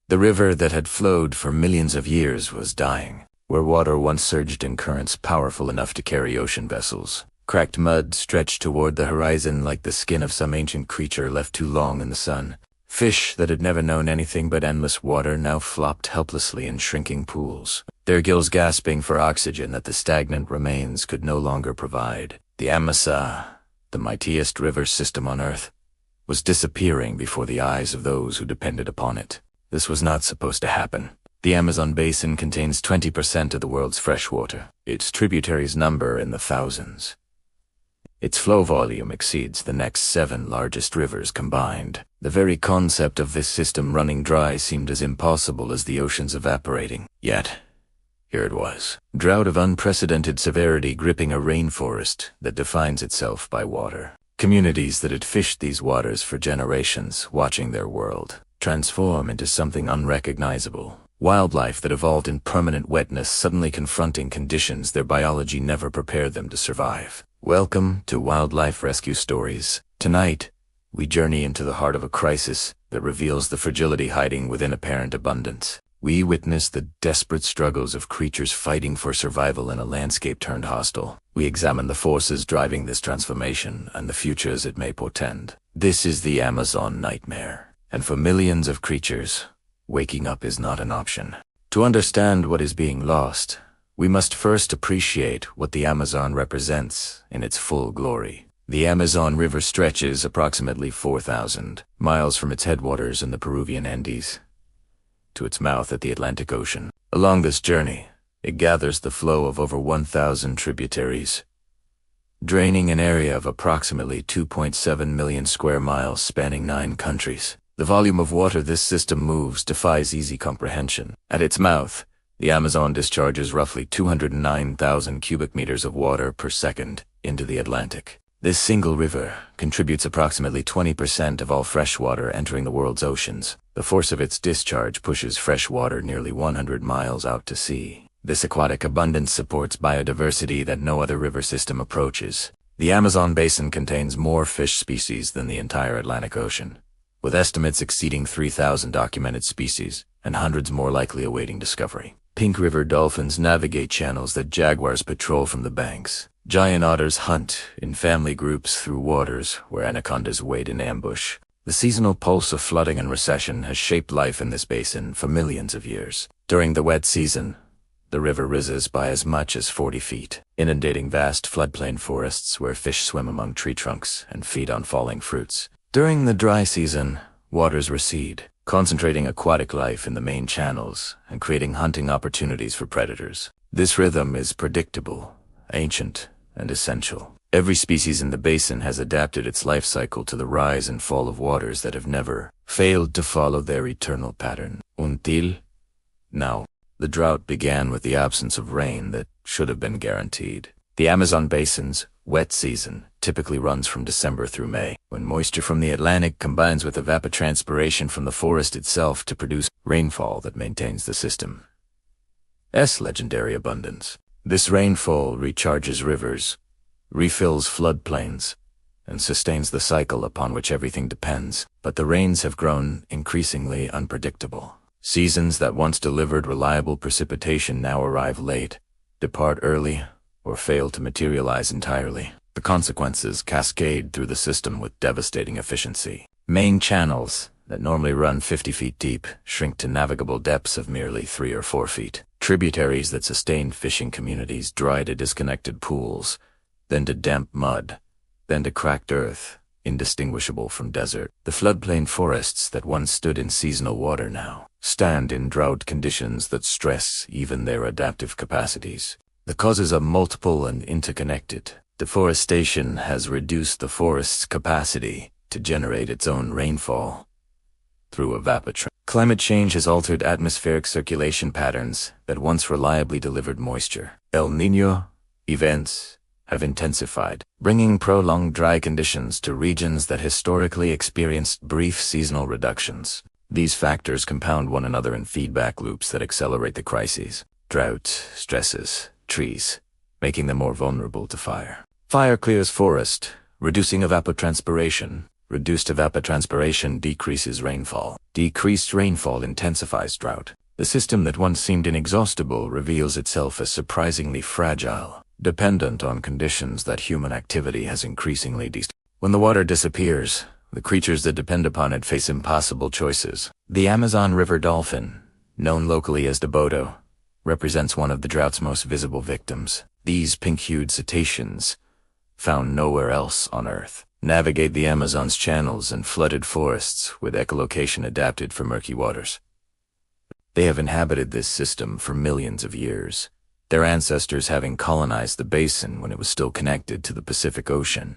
The river that had flowed for millions of years was dying. Where water once surged in currents powerful enough to carry ocean vessels, cracked mud stretched toward the horizon like the skin of some ancient creature left too long in the sun. Fish that had never known anything but endless water now flopped helplessly in shrinking pools, their gills gasping for oxygen that the stagnant remains could no longer provide. The Amazon, the mightiest river system on Earth, was disappearing before the eyes of those who depended upon it. This was not supposed to happen. The Amazon basin contains 20% of the world's fresh water, its tributaries number in the thousands. Its flow volume exceeds the next 7 largest rivers combined. The very concept of this system running dry seemed as impossible as the oceans evaporating. Yet, here it was. Drought of unprecedented severity gripping a rainforest that defines itself by water. Communities that had fished these waters for generations, watching their world transform into something unrecognizable. Wildlife that evolved in permanent wetness suddenly confronting conditions their biology never prepared them to survive. Welcome to Wildlife Rescue Stories. Tonight, we journey into the heart of a crisis that reveals the fragility hiding within apparent abundance. We witness the desperate struggles of creatures fighting for survival in a landscape turned hostile. We examine the forces driving this transformation and the futures it may portend. This is the Amazon nightmare. And for millions of creatures, waking up is not an option. To understand what is being lost, we must first appreciate what the Amazon represents in its full glory. The Amazon River stretches approximately 4,000 miles from its headwaters in the Peruvian Andes to its mouth at the Atlantic Ocean. Along this journey, it gathers the flow of over 1,000 tributaries, draining an area of approximately 2.7 million square miles spanning 9 countries. The volume of water this system moves defies easy comprehension. At its mouth, the Amazon discharges roughly 209,000 cubic meters of water per second into the Atlantic. This single river contributes approximately 20% of all fresh water entering the world's oceans. The force of its discharge pushes fresh water nearly 100 miles out to sea. This aquatic abundance supports biodiversity that no other river system approaches. The Amazon basin contains more fish species than the entire Atlantic Ocean, with estimates exceeding 3,000 documented species and hundreds more likely awaiting discovery. Pink River dolphins navigate channels that jaguars patrol from the banks. Giant otters hunt in family groups through waters where anacondas wait in ambush. The seasonal pulse of flooding and recession has shaped life in this basin for millions of years. During the wet season, the river rises by as much as 40 feet, inundating vast floodplain forests where fish swim among tree trunks and feed on falling fruits. During the dry season, waters recede, concentrating aquatic life in the main channels and creating hunting opportunities for predators. This rhythm is predictable, ancient, and essential. Every species in the basin has adapted its life cycle to the rise and fall of waters that have never failed to follow their eternal pattern. Until now, the drought began with the absence of rain that should have been guaranteed. The Amazon basin's wet season typically runs from December through May, when moisture from the Atlantic combines with evapotranspiration from the forest itself to produce rainfall that maintains the system's legendary abundance. This rainfall recharges rivers, refills floodplains, and sustains the cycle upon which everything depends. But the rains have grown increasingly unpredictable. Seasons that once delivered reliable precipitation now arrive late, depart early, or fail to materialize entirely. The consequences cascade through the system with devastating efficiency. Main channels that normally run 50 feet deep shrink to navigable depths of merely 3 or 4 feet. Tributaries that sustained fishing communities dry to disconnected pools, then to damp mud, then to cracked earth, indistinguishable from desert. The floodplain forests that once stood in seasonal water now stand in drought conditions that stress even their adaptive capacities. The causes are multiple and interconnected. Deforestation has reduced the forest's capacity to generate its own rainfall through evapotranspiration. Climate change has altered atmospheric circulation patterns that once reliably delivered moisture. El Niño events have intensified, bringing prolonged dry conditions to regions that historically experienced brief seasonal reductions. These factors compound one another in feedback loops that accelerate the crises. Drought stresses trees, making them more vulnerable to fire. Fire clears forest, reducing evapotranspiration, Reduced evapotranspiration decreases rainfall. Decreased rainfall intensifies drought. The system that once seemed inexhaustible reveals itself as surprisingly fragile, dependent on conditions that human activity has increasingly destabilized. When the water disappears, the creatures that depend upon it face impossible choices. The Amazon River dolphin, known locally as Deboto, represents one of the drought's most visible victims. These pink-hued cetaceans, found nowhere else on Earth, navigate the Amazon's channels and flooded forests with echolocation adapted for murky waters. They have inhabited this system for millions of years, their ancestors having colonized the basin when it was still connected to the Pacific Ocean.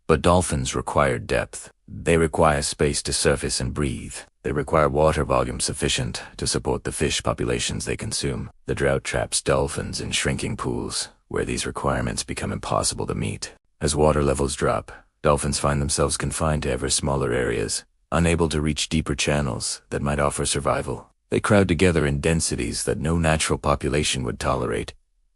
But dolphins require depth. They require space to surface and breathe. They require water volume sufficient to support the fish populations they consume. The drought traps dolphins in shrinking pools, where these requirements become impossible to meet. As water levels drop, dolphins find themselves confined to ever smaller areas, unable to reach deeper channels that might offer survival. They crowd together in densities that no natural population would tolerate,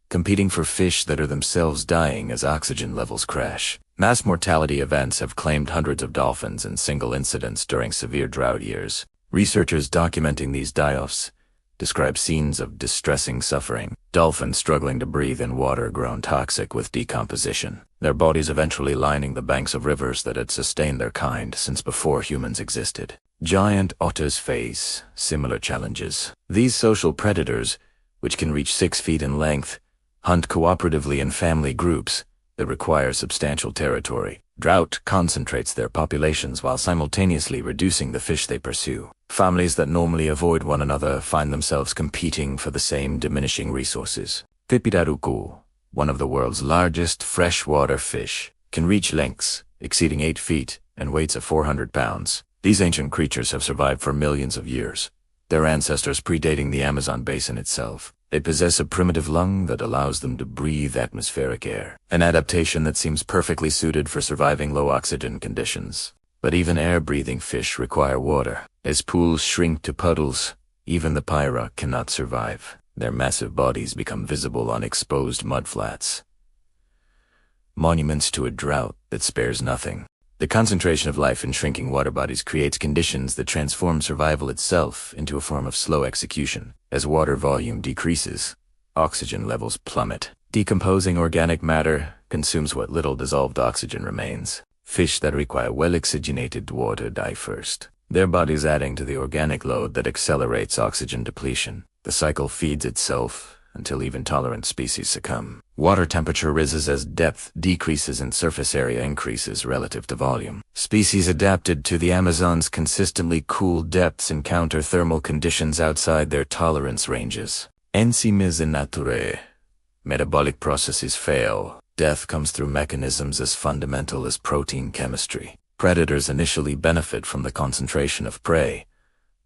competing for fish that are themselves dying as oxygen levels crash. Mass mortality events have claimed hundreds of dolphins in single incidents during severe drought years. Researchers documenting these die-offs describe scenes of distressing suffering, dolphins struggling to breathe in water grown toxic with decomposition, their bodies eventually lining the banks of rivers that had sustained their kind since before humans existed. Giant otters face similar challenges. These social predators, which can reach 6 feet in length, hunt cooperatively in family groups that require substantial territory. Drought concentrates their populations while simultaneously reducing the fish they pursue. Families that normally avoid one another find themselves competing for the same diminishing resources. Pipirarucu, one of the world's largest freshwater fish, can reach lengths exceeding 8 feet and weights of 400 pounds. These ancient creatures have survived for millions of years, their ancestors predating the Amazon basin itself. They possess a primitive lung that allows them to breathe atmospheric air, an adaptation that seems perfectly suited for surviving low oxygen conditions. But even air-breathing fish require water. As pools shrink to puddles, even the pyra cannot survive. Their massive bodies become visible on exposed mudflats, monuments to a drought that spares nothing. The concentration of life in shrinking water bodies creates conditions that transform survival itself into a form of slow execution. As water volume decreases, oxygen levels plummet. Decomposing organic matter consumes what little dissolved oxygen remains. Fish that require well-oxygenated water die first, their bodies adding to the organic load that accelerates oxygen depletion. The cycle feeds itself until even tolerant species succumb. Water temperature rises as depth decreases and surface area increases relative to volume. Species adapted to the Amazon's consistently cool depths encounter thermal conditions outside their tolerance ranges. Enzymes in nature. Metabolic processes fail. Death comes through mechanisms as fundamental as protein chemistry. Predators initially benefit from the concentration of prey,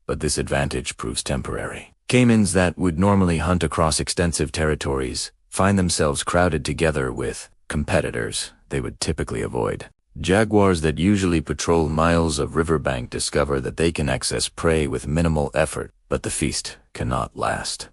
but this advantage proves temporary. Caimans that would normally hunt across extensive territories find themselves crowded together with competitors they would typically avoid. Jaguars that usually patrol miles of riverbank discover that they can access prey with minimal effort, but the feast cannot last.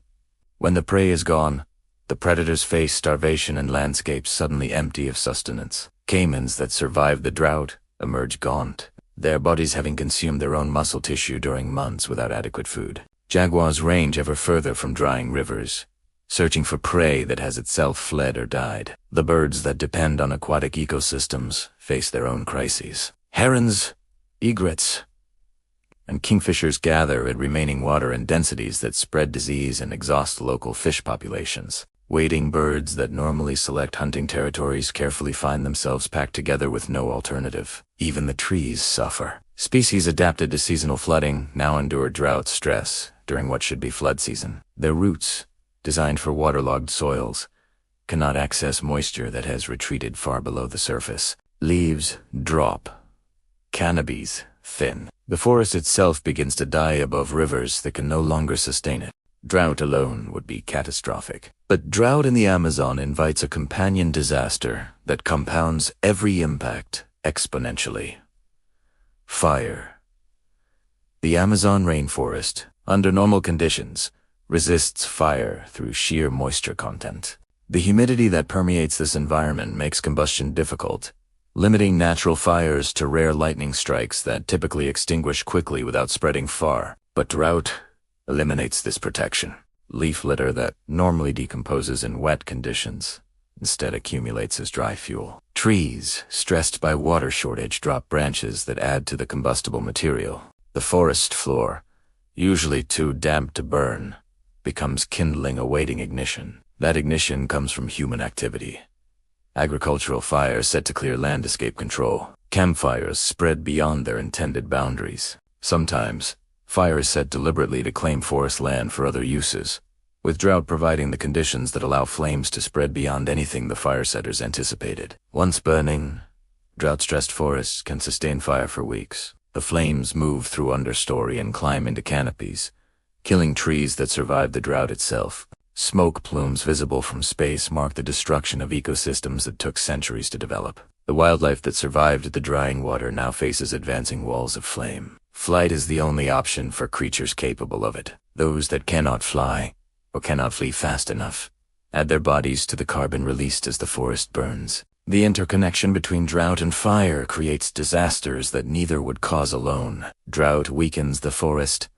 When the prey is gone, the predators face starvation and landscapes suddenly empty of sustenance. Caimans that survive the drought emerge gaunt, their bodies having consumed their own muscle tissue during months without adequate food. Jaguars range ever further from drying rivers, searching for prey that has itself fled or died. The birds that depend on aquatic ecosystems face their own crises. Herons, egrets, and kingfishers gather at remaining water in densities that spread disease and exhaust local fish populations. Wading birds that normally select hunting territories carefully find themselves packed together with no alternative. Even the trees suffer. Species adapted to seasonal flooding now endure drought stress during what should be flood season. Their roots, designed for waterlogged soils, cannot access moisture that has retreated far below the surface. Leaves drop. Canopies thin. The forest itself begins to die above rivers that can no longer sustain it. Drought alone would be catastrophic. But drought in the Amazon invites a companion disaster that compounds every impact exponentially. Fire. The Amazon rainforest, under normal conditions, resists fire through sheer moisture content. The humidity that permeates this environment makes combustion difficult, limiting natural fires to rare lightning strikes that typically extinguish quickly without spreading far. But drought eliminates this protection. Leaf litter that normally decomposes in wet conditions instead accumulates as dry fuel. Trees, stressed by water shortage, drop branches that add to the combustible material. The forest floor, usually too damp to burn, becomes kindling awaiting ignition. That ignition comes from human activity. Agricultural fires set to clear land escape control. Campfires spread beyond their intended boundaries. Sometimes, fire is set deliberately to claim forest land for other uses, with drought providing the conditions that allow flames to spread beyond anything the fire setters anticipated. Once burning, drought-stressed forests can sustain fire for weeks. The flames move through understory and climb into canopies, killing trees that survive the drought itself. Smoke plumes visible from space mark the destruction of ecosystems that took centuries to develop. The wildlife that survived the drying water now faces advancing walls of flame. Flight is the only option for creatures capable of it. Those that cannot fly, or cannot flee fast enough, add their bodies to the carbon released as the forest burns. The interconnection between drought and fire creates disasters that neither would cause alone. Drought weakens the forest,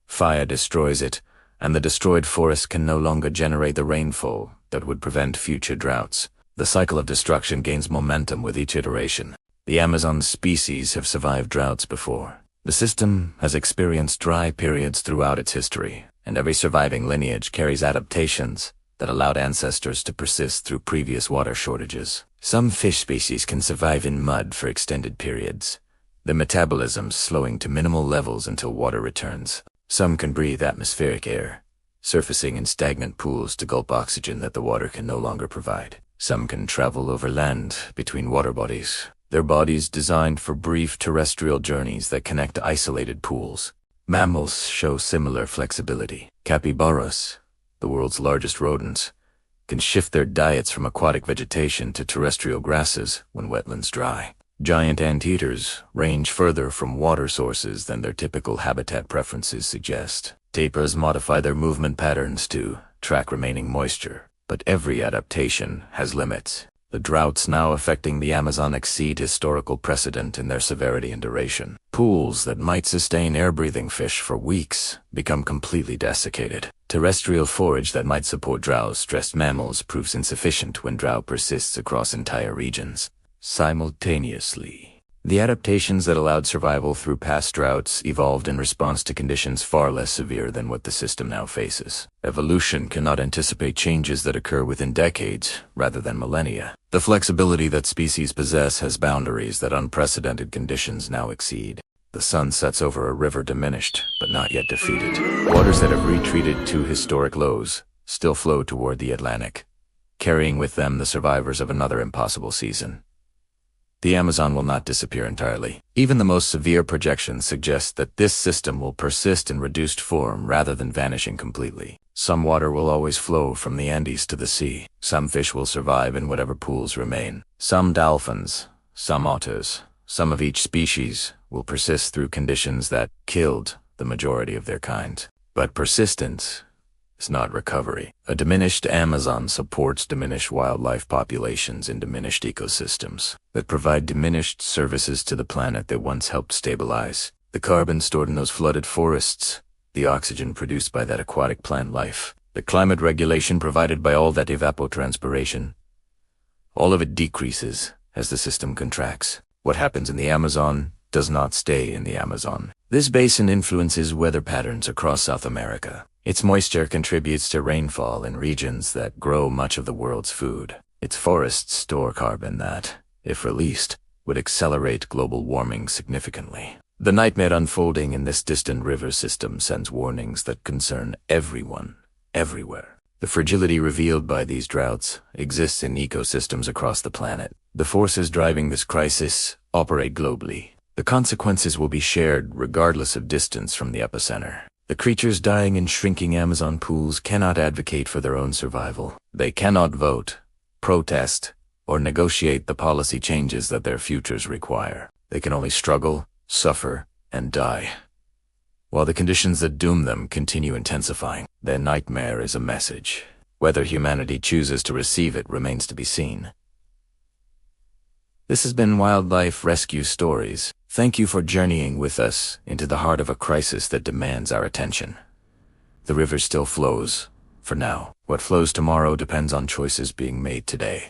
fire destroys it, and the destroyed forest can no longer generate the rainfall that would prevent future droughts. The cycle of destruction gains momentum with each iteration. The Amazon species have survived droughts before. The system has experienced dry periods throughout its history, and every surviving lineage carries adaptations that allowed ancestors to persist through previous water shortages. Some fish species can survive in mud for extended periods, their metabolisms slowing to minimal levels until water returns. Some can breathe atmospheric air, surfacing in stagnant pools to gulp oxygen that the water can no longer provide. Some can travel over land between water bodies, their bodies designed for brief terrestrial journeys that connect to isolated pools. Mammals show similar flexibility. Capybaras, the world's largest rodents, can shift their diets from aquatic vegetation to terrestrial grasses when wetlands dry. Giant anteaters range further from water sources than their typical habitat preferences suggest. Tapirs modify their movement patterns to track remaining moisture, but every adaptation has limits. The droughts now affecting the Amazon exceed historical precedent in their severity and duration. Pools that might sustain air-breathing fish for weeks become completely desiccated. Terrestrial forage that might support drought-stressed mammals proves insufficient when drought persists across entire regions. Simultaneously, the adaptations that allowed survival through past droughts evolved in response to conditions far less severe than what the system now faces. Evolution cannot anticipate changes that occur within decades rather than millennia. The flexibility that species possess has boundaries that unprecedented conditions now exceed. The sun sets over a river diminished, but not yet defeated. Waters that have retreated to historic lows still flow toward the Atlantic, carrying with them the survivors of another impossible season. The Amazon will not disappear entirely. Even the most severe projections suggest that this system will persist in reduced form rather than vanishing completely. Some water will always flow from the Andes to the sea. Some fish will survive in whatever pools remain. Some dolphins, some otters, some of each species will persist through conditions that killed the majority of their kind. But persistence is not recovery. A diminished Amazon supports diminished wildlife populations in diminished ecosystems that provide diminished services to the planet that once helped stabilize. The carbon stored in those flooded forests, the oxygen produced by that aquatic plant life, the climate regulation provided by all that evapotranspiration, all of it decreases as the system contracts. What happens in the Amazon does not stay in the Amazon. This basin influences weather patterns across South America. Its moisture contributes to rainfall in regions that grow much of the world's food. Its forests store carbon that, if released, would accelerate global warming significantly. The nightmare unfolding in this distant river system sends warnings that concern everyone, everywhere. The fragility revealed by these droughts exists in ecosystems across the planet. The forces driving this crisis operate globally. The consequences will be shared regardless of distance from the epicenter. The creatures dying in shrinking Amazon pools cannot advocate for their own survival. They cannot vote, protest, or negotiate the policy changes that their futures require. They can only struggle, suffer, and die, while the conditions that doom them continue intensifying. Their nightmare is a message. Whether humanity chooses to receive it remains to be seen. This has been Wildlife Rescue Stories. Thank you for journeying with us into the heart of a crisis that demands our attention. The river still flows, for now. What flows tomorrow depends on choices being made today.